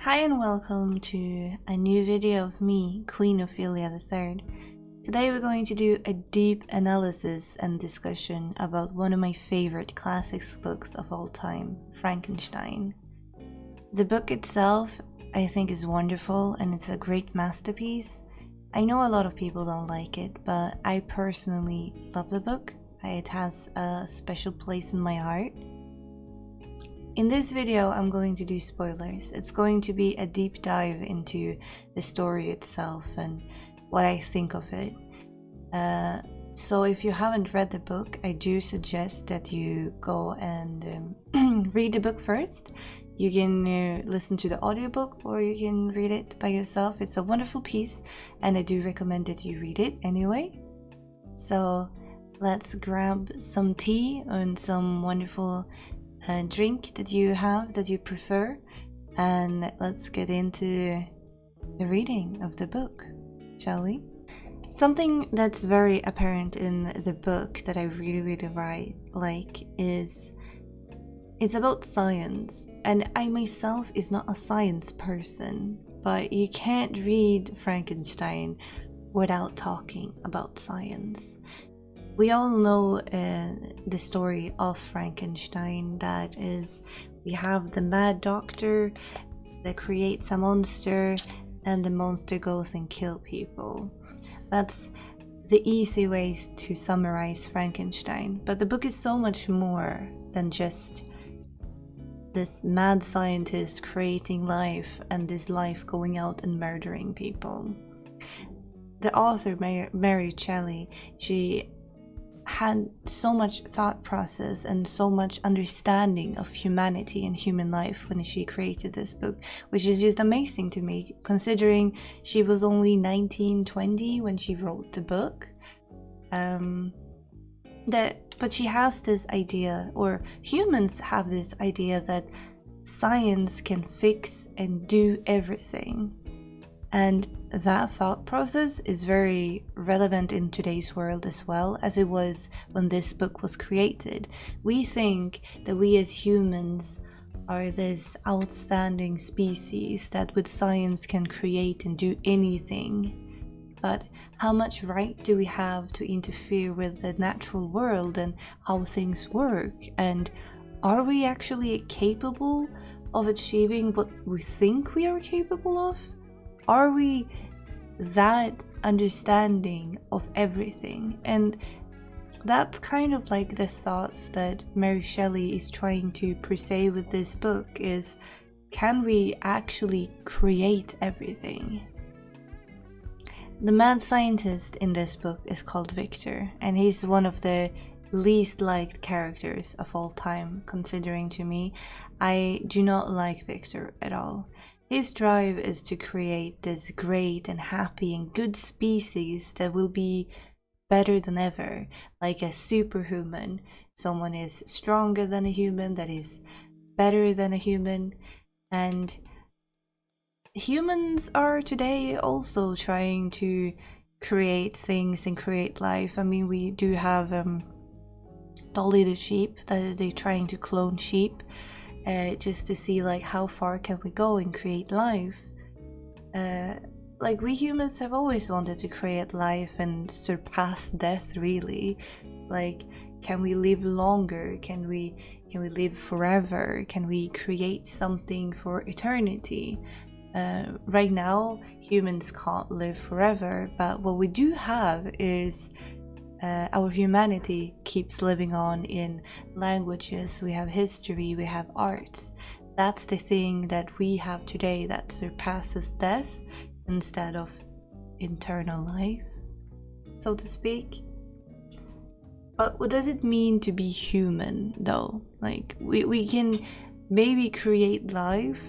Hi and welcome to a new video of me, Queen Ophilia III. Today we're going to do a deep analysis and discussion about one of my favorite classics books of all time, Frankenstein. The book itself I think is wonderful and it's a great masterpiece. I know a lot of people don't like it, but I personally love the book. It has a special place in my heart. In this video, I'm going to do spoilers. It's going to be a deep dive into the story itself and what I think of it. So if you haven't read the book, I do suggest that you go and read the book first. You can listen to the audiobook or you can read it by yourself. It's a wonderful piece and I do recommend that you read it anyway. So let's grab some tea and some wonderful drink that you have, that you prefer, and let's get into the reading of the book, shall we? Something that's very apparent in the book that I really like is it's about science, and I myself is not a science person, but you can't read Frankenstein without talking about science. We all know the story of Frankenstein, that is, we have the mad doctor that creates a monster and the monster goes and kills people. That's the easy way to summarize Frankenstein, but the book is so much more than just this mad scientist creating life and this life going out and murdering people. The author, Mary Shelley, she had so much thought process and so much understanding of humanity and human life when she created this book, which is just amazing to me, considering she was only 19-20 when she wrote the book. But she has this idea, or humans have this idea, that science can fix and do everything. And that thought process is very relevant in today's world as well as it was when this book was created. We think that we as humans are this outstanding species that with science can create and do anything. But how much right do we have to interfere with the natural world and how things work? And are we actually capable of achieving what we think we are capable of? Are we that understanding of everything? And that's kind of like the thoughts that Mary Shelley is trying to portray with this book is, can we actually create everything? The mad scientist in this book is called Victor, and he's one of the least liked characters of all time, considering to me. I do not like Victor at all. His drive is to create this great and happy and good species that will be better than ever, like a superhuman. Someone is stronger than a human, that is better than a human. And humans are today also trying to create things and create life. I mean, we do have Dolly the sheep, that they're trying to clone sheep. Just to see like how far can we go and create life. Like we humans have always wanted to create life and surpass death, really. Like, can we live longer? Can we live forever? Can we create something for eternity? Right now humans can't live forever, but what we do have is our humanity keeps living on in languages, we have history, we have arts. That's the thing that we have today that surpasses death instead of eternal life, so to speak. But what does it mean to be human though? Like, we can maybe create life,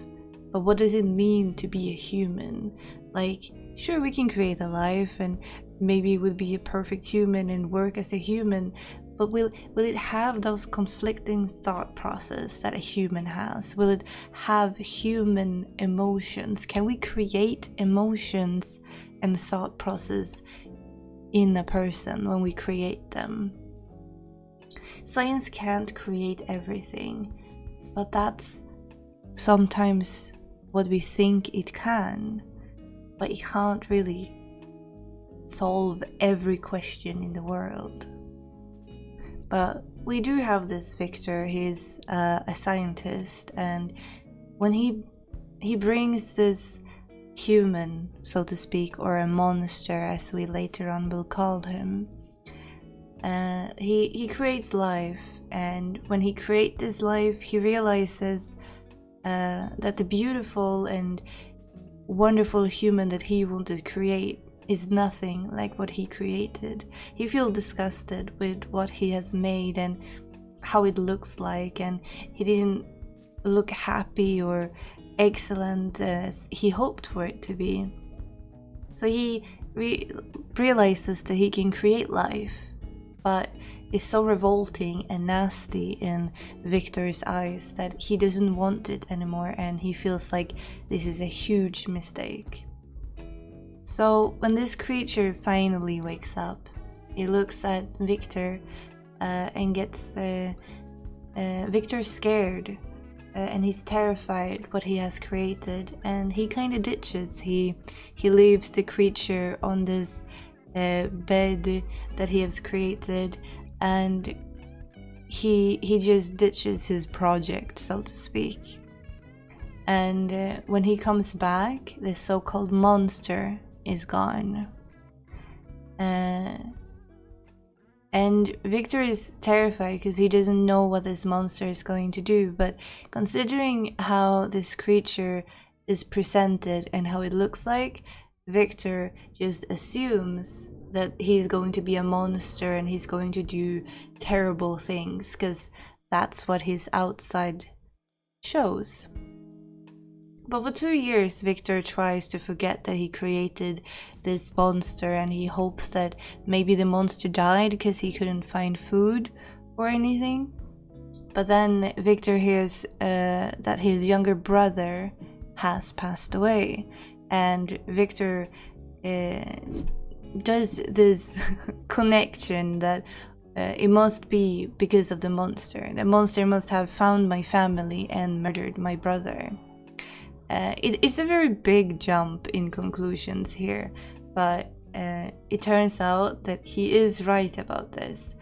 but what does it mean to be a human? Like, sure, we can create a life and maybe we'll be a perfect human and work as a human, but will it have those conflicting thought process that a human has? Will it have human emotions? Can we create emotions and thought process in a person when we create them? Science can't create everything, but that's sometimes what we think it can, but it can't really solve every question in the world. But we do have this Victor. He's a scientist, and when he brings this human, so to speak, or a monster as we later on will call him, he creates life. And when he creates this life, he realizes that the beautiful and wonderful human that he wanted to create is nothing like what he created. He feels disgusted with what he has made and how it looks like, and he didn't look happy or excellent as he hoped for it to be. So he realizes that he can create life, but it's so revolting and nasty in Victor's eyes that he doesn't want it anymore, and he feels like this is a huge mistake. So when this creature finally wakes up, he looks at Victor and gets Victor's scared, and he's terrified what he has created, and he kind of ditches. He leaves the creature on this bed that he has created, and he just ditches his project, so to speak. And when he comes back, the so-called monster is gone. And Victor is terrified because he doesn't know what this monster is going to do. But considering how this creature is presented and how it looks like, Victor just assumes that he's going to be a monster and he's going to do terrible things, because that's what his outside shows. But for 2 years, Victor tries to forget that he created this monster, and he hopes that maybe the monster died because he couldn't find food or anything. But then Victor hears that his younger brother has passed away, and Victor does this connection that it must be because of the monster. The monster must have found my family and murdered my brother. It's a very big jump in conclusions here, but it turns out that he is right about this.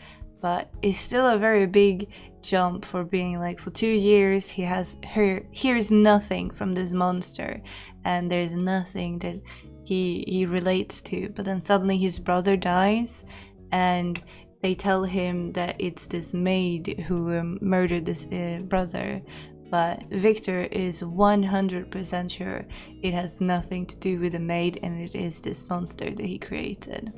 But it's still a very big jump for being like, for 2 years he hears nothing from this monster, and there's nothing that he relates to. But then suddenly his brother dies, and they tell him that it's this maid who murdered this brother. But Victor is 100% sure it has nothing to do with the maid, and it is this monster that he created.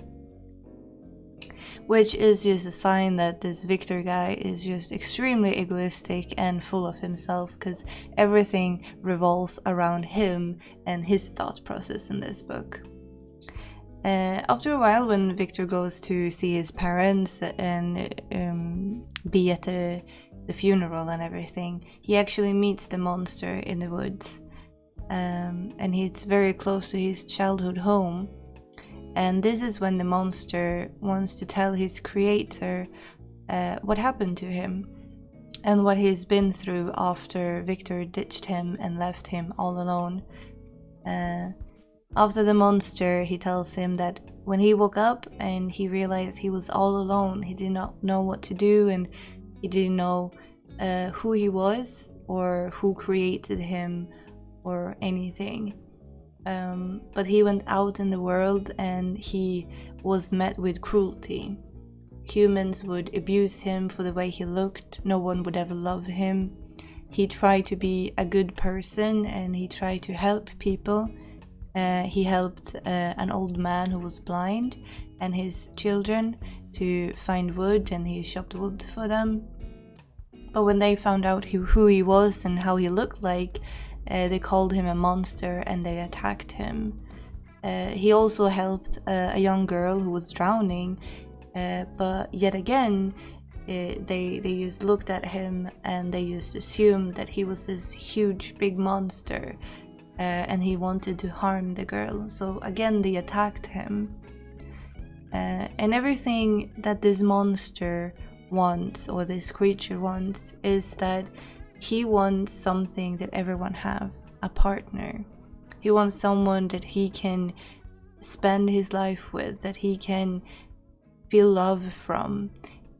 Which is just a sign that this Victor guy is just extremely egoistic and full of himself, because everything revolves around him and his thought process in this book. After a while, when Victor goes to see his parents and be at the funeral and everything, he actually meets the monster in the woods, and he's very close to his childhood home. And this is when the monster wants to tell his creator what happened to him and what he's been through after Victor ditched him and left him all alone. After the monster, he tells him that when he woke up and he realized he was all alone, he did not know what to do, and he didn't know who he was or who created him or anything. But he went out in the world and he was met with cruelty. Humans would abuse him for the way he looked. No one would ever love him. He tried to be a good person and he tried to help people. He helped an old man who was blind and his children to find wood, and he chopped wood for them. But when they found out who he was and how he looked like, they called him a monster and they attacked him. He also helped a young girl who was drowning, but yet again they just looked at him and they just assumed that he was this huge big monster, and he wanted to harm the girl. So again they attacked him. And everything that this monster wants, or this creature wants, is that he wants something that everyone have. a partner. He wants someone that he can spend his life with, that he can feel love from,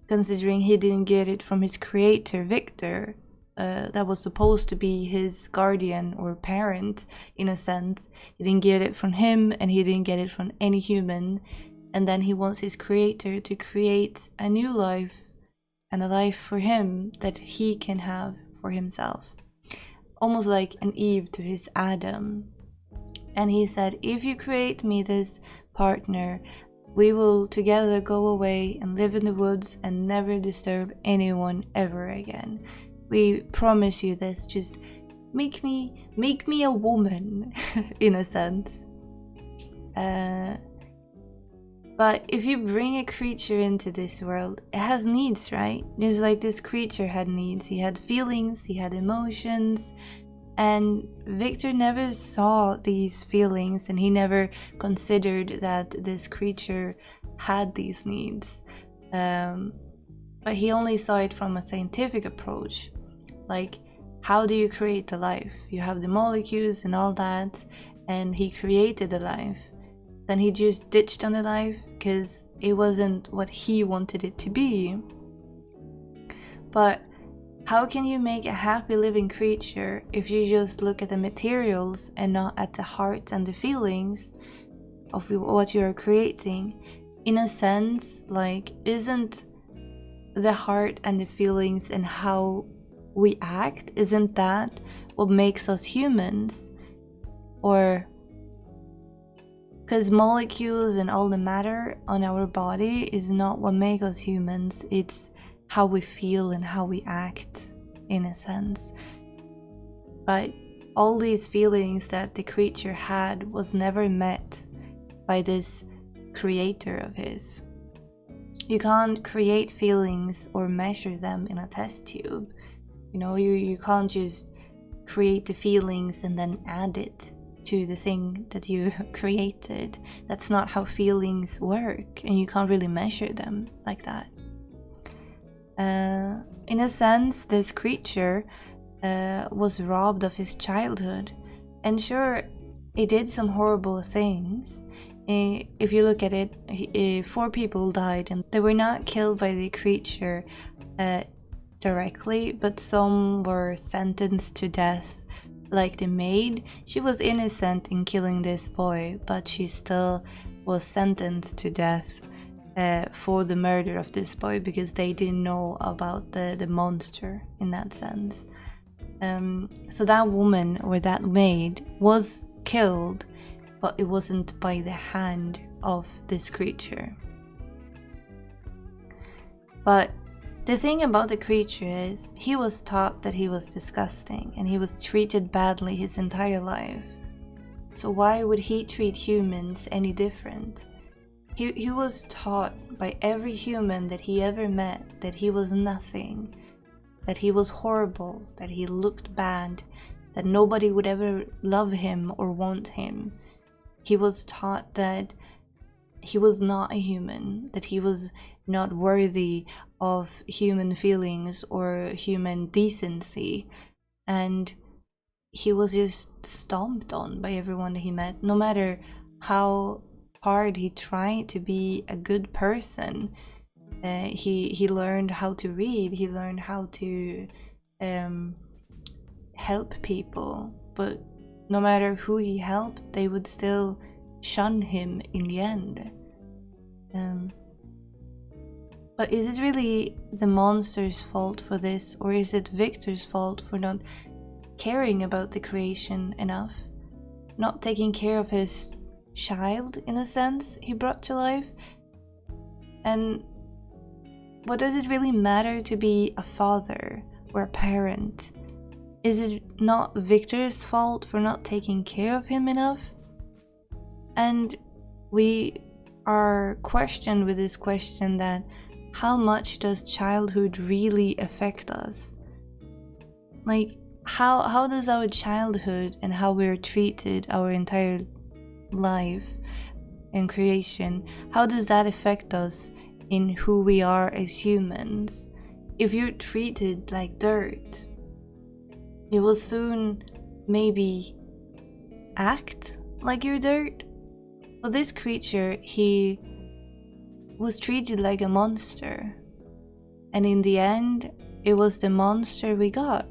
considering he didn't get it from his creator, Victor, that was supposed to be his guardian or parent in a sense. He didn't get it from him, and he didn't get it from any human. And then he wants his creator to create a new life, and a life for him that he can have for himself. Almost like an Eve to his Adam. And he said, if you create me this partner, we will together go away and live in the woods and never disturb anyone ever again. We promise you this, just make me a woman, in a sense. But if you bring a creature into this world, it has needs, right? Just like this creature had needs. He had feelings, he had emotions, and Victor never saw these feelings, and he never considered that this creature had these needs. But he only saw it from a scientific approach. Like, how do you create the life? You have the molecules and all that, and he created the life. Then he just ditched on the life because it wasn't what he wanted it to be. But how can you make a happy living creature if you just look at the materials and not at the heart and the feelings of what you are creating? In a sense, like, isn't the heart and the feelings and how we act, isn't that what makes us humans? Or because molecules and all the matter on our body is not what makes us humans, it's how we feel and how we act, in a sense. But all these feelings that the creature had was never met by this creator of his. You can't create feelings or measure them in a test tube. You know, you can't just create the feelings and then add it to the thing that you created. That's not how feelings work, and you can't really measure them like that. In a sense, this creature was robbed of his childhood, and sure, he did some horrible things. If you look at it, 4 people died, and they were not killed by the creature directly, but some were sentenced to death. Like the maid, she was innocent in killing this boy, but she still was sentenced to death for the murder of this boy, because they didn't know about the monster in that sense. So that woman or that maid was killed, but it wasn't by the hand of this creature. But the thing about the creature is, he was taught that he was disgusting, and he was treated badly his entire life. So why would he treat humans any different? He was taught by every human that he ever met that he was nothing, that he was horrible, that he looked bad, that nobody would ever love him or want him. He was taught that he was not a human, that he was not worthy of human feelings or human decency, and he was just stomped on by everyone that he met. No matter how hard he tried to be a good person, he learned how to read, he learned how to help people, but no matter who he helped, they would still shun him in the end. But is it really the monster's fault for this, or is it Victor's fault for not caring about the creation enough? Not taking care of his child, in a sense, he brought to life? And what does it really matter to be a father or a parent? Is it not Victor's fault for not taking care of him enough? And we are questioned with this question that how much does childhood really affect us? Like, how does our childhood and how we're treated our entire life and creation, how does that affect us in who we are as humans? If you're treated like dirt, you will soon maybe act like you're dirt. But this creature, he was treated like a monster. And in the end, it was the monster we got.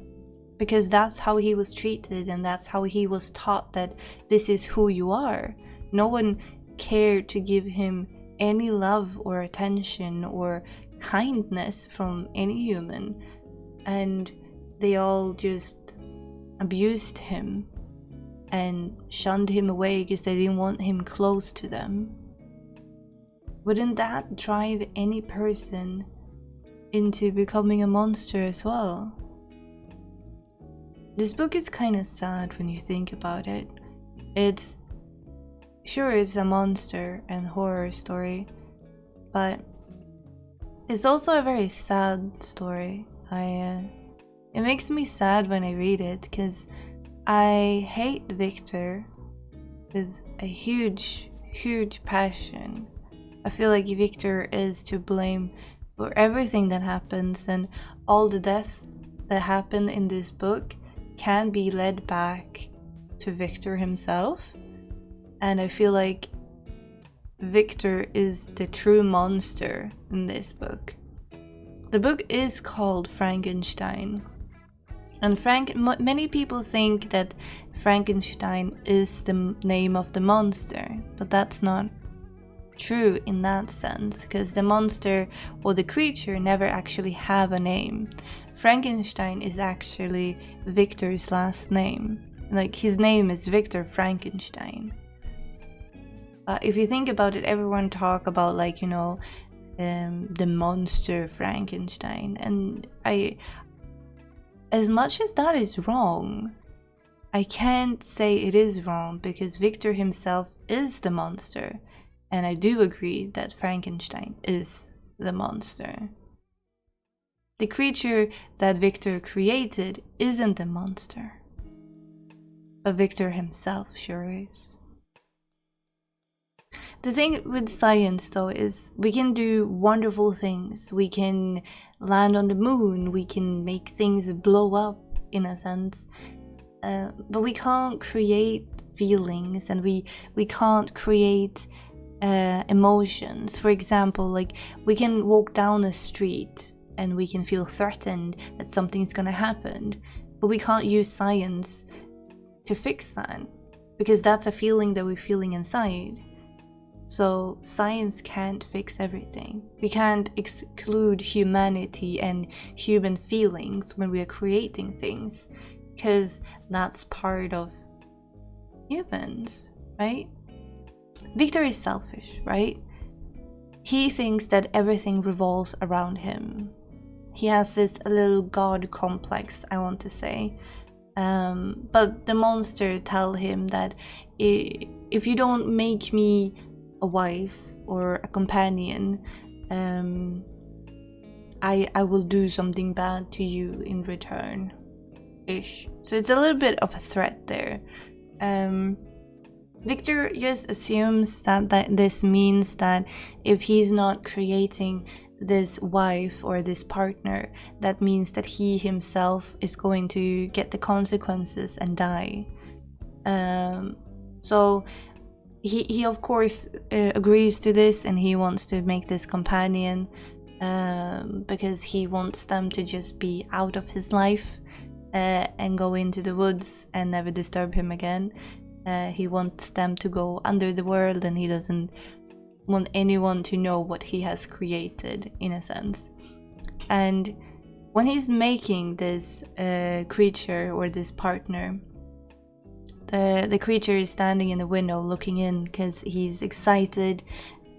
Because that's how he was treated, and that's how he was taught that this is who you are. No one cared to give him any love or attention or kindness from any human. And they all just abused him and shunned him away because they didn't want him close to them. Wouldn't that drive any person into becoming a monster as well? This book is kind of sad when you think about it. It's a monster and horror story, but it's also a very sad story. It makes me sad when I read it because I hate Victor with a huge passion. I feel like Victor is to blame for everything that happens, and all the deaths that happen in this book can be led back to Victor himself. And I feel like Victor is the true monster in this book. The book is called Frankenstein. And many people think that Frankenstein is the name of the monster, but that's not true in that sense, because the monster or the creature never actually have a name. Frankenstein is actually Victor's last name. Like, his name is Victor Frankenstein. If you think about it, everyone talk about, like, you know, the monster Frankenstein, and as much as that is wrong, I can't say it is wrong, because Victor himself is the monster, and I do agree that Frankenstein is the monster. The creature that Victor created isn't a monster, but Victor himself sure is. The thing with science, though, is we can do wonderful things. We can land on the moon, we can make things blow up, in a sense, but we can't create feelings, and we can't create emotions. For example, like, we can walk down a street and we can feel threatened that something's gonna happen, but we can't use science to fix that, because that's a feeling that we're feeling inside. So science can't fix everything. We can't exclude humanity and human feelings when we are creating things, because that's part of humans, right? Victor is selfish, right? He thinks that everything revolves around him. He has this little god complex, I want to say. But the monster tell him that if you don't make me a wife or a companion, I will do something bad to you in return, ish. So it's a little bit of a threat there. Victor just assumes that this means that if he's not creating this wife or this partner, that means that he himself is going to get the consequences and die. So he of course agrees to this, and he wants to make this companion because he wants them to just be out of his life and go into the woods and never disturb him again. He wants them to go under the world, and he doesn't want anyone to know what he has created, in a sense. And when he's making this creature or this partner, the creature is standing in the window looking in because he's excited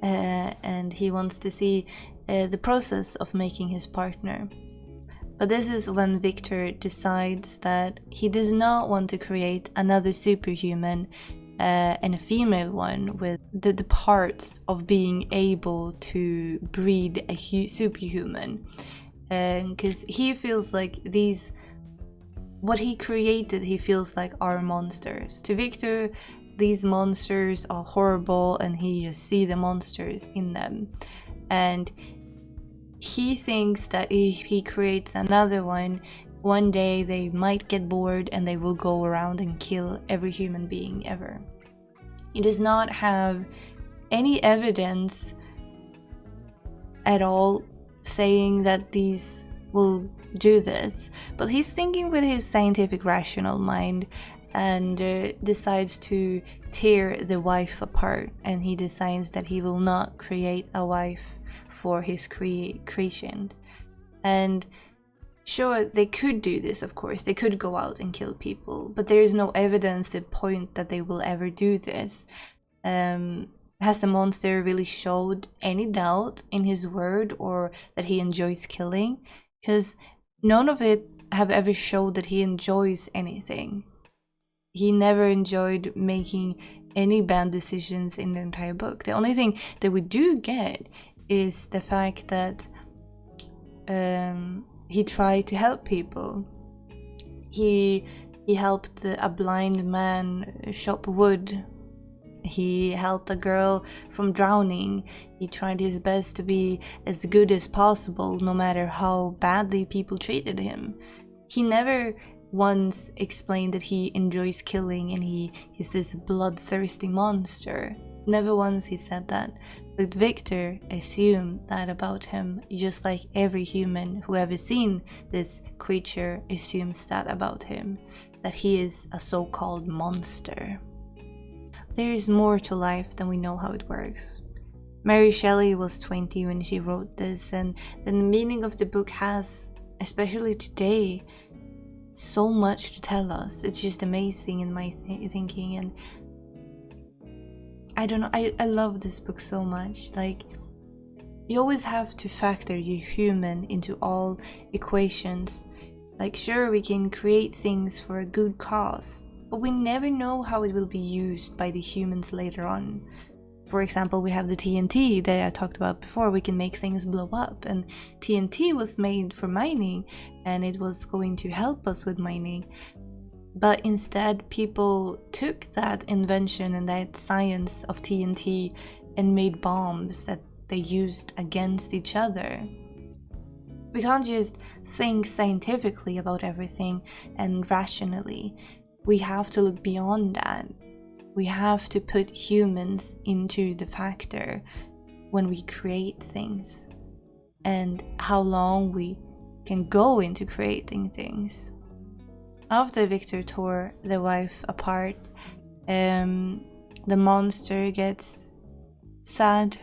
and he wants to see the process of making his partner. But this is when Victor decides that he does not want to create another superhuman and a female one with the parts of being able to breed a superhuman, because he feels like what he created, he feels like are monsters. To Victor, these monsters are horrible, and he just sees the monsters in them, and he thinks that if he creates another one, one day they might get bored and they will go around and kill every human being ever. He does not have any evidence at all saying that these will do this, but he's thinking with his scientific rational mind and decides to tear the wife apart, and he decides that he will not create a wife for his creation. And sure, they could do this, of course, they could go out and kill people, but there is no evidence to point that they will ever do this. Has the monster really showed any doubt in his word or that he enjoys killing? Because none of it have ever showed that he enjoys anything. He never enjoyed making any bad decisions in the entire book. The only thing that we do get is the fact that he tried to help people. He helped a blind man chop wood. He helped a girl from drowning. He tried his best to be as good as possible, no matter how badly people treated him. He never once explained that he enjoys killing and he's this bloodthirsty monster. Never once he said that. But Victor assumed that about him, just like every human who ever seen this creature assumes that about him, that he is a so-called monster. There is more to life than we know how it works. Mary Shelley was 20 when she wrote this, and the meaning of the book has, especially today, so much to tell us. It's just amazing in my thinking, and I don't know, I love this book so much. Like, you always have to factor your human into all equations. Like, sure, we can create things for a good cause, but we never know how it will be used by the humans later on. For example, we have the TNT that I talked about before. We can make things blow up, and TNT was made for mining and it was going to help us with mining. But instead, people took that invention and that science of TNT and made bombs that they used against each other. We can't just think scientifically about everything and rationally. We have to look beyond that. We have to put humans into the factor when we create things, and how long we can go into creating things. After Victor tore the wife apart, the monster gets sad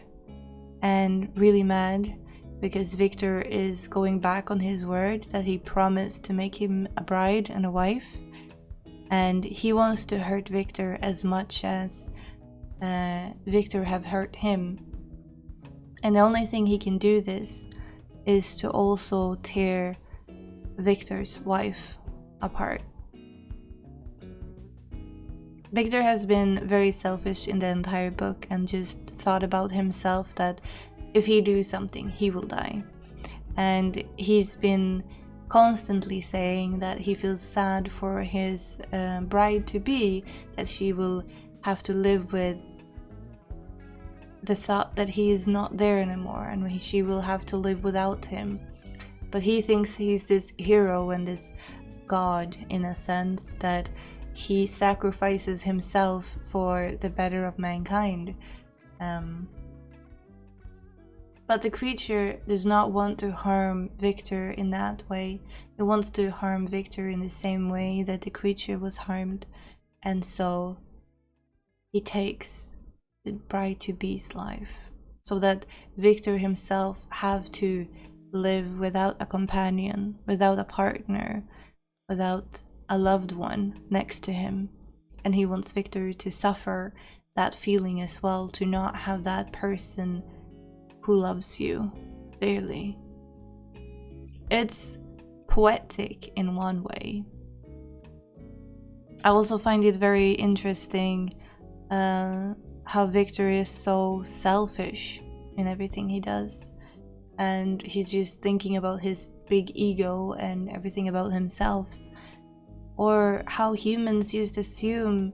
and really mad because Victor is going back on his word that he promised to make him a bride and a wife. And he wants to hurt Victor as much as Victor have hurt him. And the only thing he can do this is to also tear Victor's wife apart. Victor has been very selfish in the entire book and just thought about himself, that if he do something, he will die. And he's been constantly saying that he feels sad for his bride-to-be, that she will have to live with the thought that he is not there anymore and she will have to live without him. But he thinks he's this hero and this god, in a sense, that he sacrifices himself for the better of mankind. But the creature does not want to harm Victor in that way. It wants to harm Victor in the same way that the creature was harmed. And so he takes the bride-to-be's life, so that Victor himself have to live without a companion, without a partner, without a loved one next to him. And he wants Victor to suffer that feeling as well, to not have that person who loves you dearly. It's poetic in one way. I also find it very interesting how Victor is so selfish in everything he does, and he's just thinking about his big ego and everything about himself. Or how humans just assume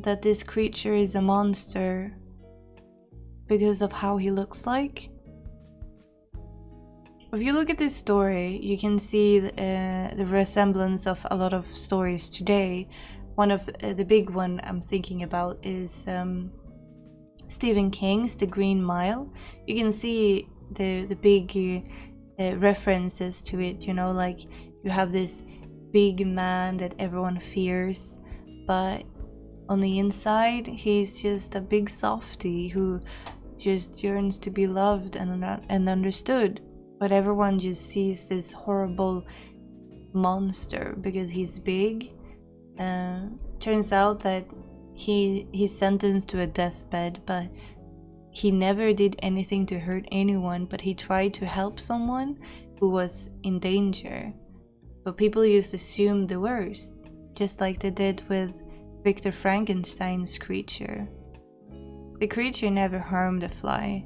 that this creature is a monster because of how he looks like. If you look at this story, you can see the resemblance of a lot of stories today. One of the big one I'm thinking about is Stephen King's The Green Mile. You can see the big references to it, you know, like you have this big man that everyone fears, but on the inside he's just a big softie who just yearns to be loved and understood. But everyone just sees this horrible monster because he's big. Turns out that he's sentenced to a deathbed, but he never did anything to hurt anyone, but he tried to help someone who was in danger. But people used to assume the worst, just like they did with Victor Frankenstein's creature. The creature never harmed a fly,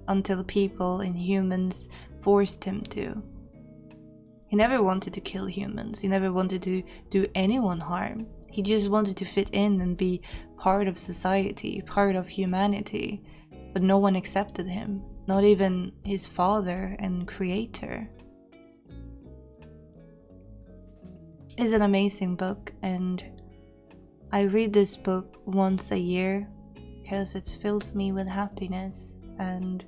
until people and humans forced him to. He never wanted to kill humans, he never wanted to do anyone harm. He just wanted to fit in and be part of society, part of humanity. But no one accepted him, not even his father and creator. It's an amazing book, and I read this book once a year because it fills me with happiness, and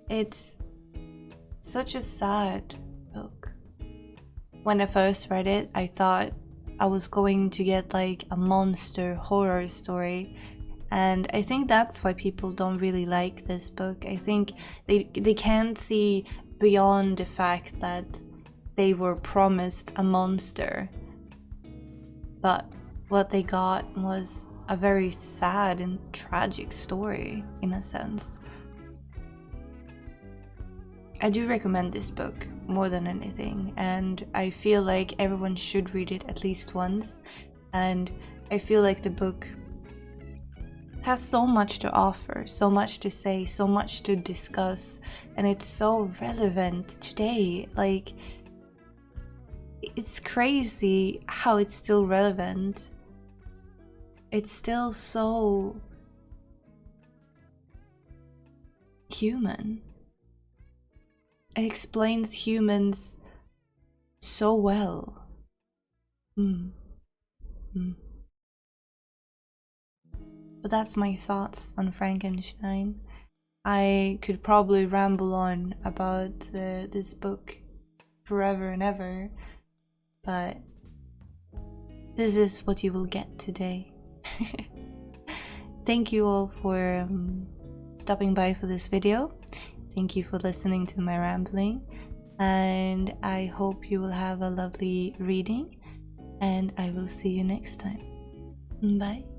it's such a sad book. When I first read it, I thought I was going to get like a monster horror story, and I think that's why people don't really like this book. I think they can't see beyond the fact that they were promised a monster, but what they got was a very sad and tragic story in a sense. I do recommend this book more than anything, and I feel like everyone should read it at least once, and I feel like the book has so much to offer, so much to say, so much to discuss, and it's so relevant today. Like, it's crazy how it's still relevant. It's still so human. It explains humans so well. But that's my thoughts on Frankenstein. I could probably ramble on about this book forever and ever, but this is what you will get today. Thank you all for stopping by for this video. Thank you for listening to my rambling, and I hope you will have a lovely reading, and I will see you next time. Bye.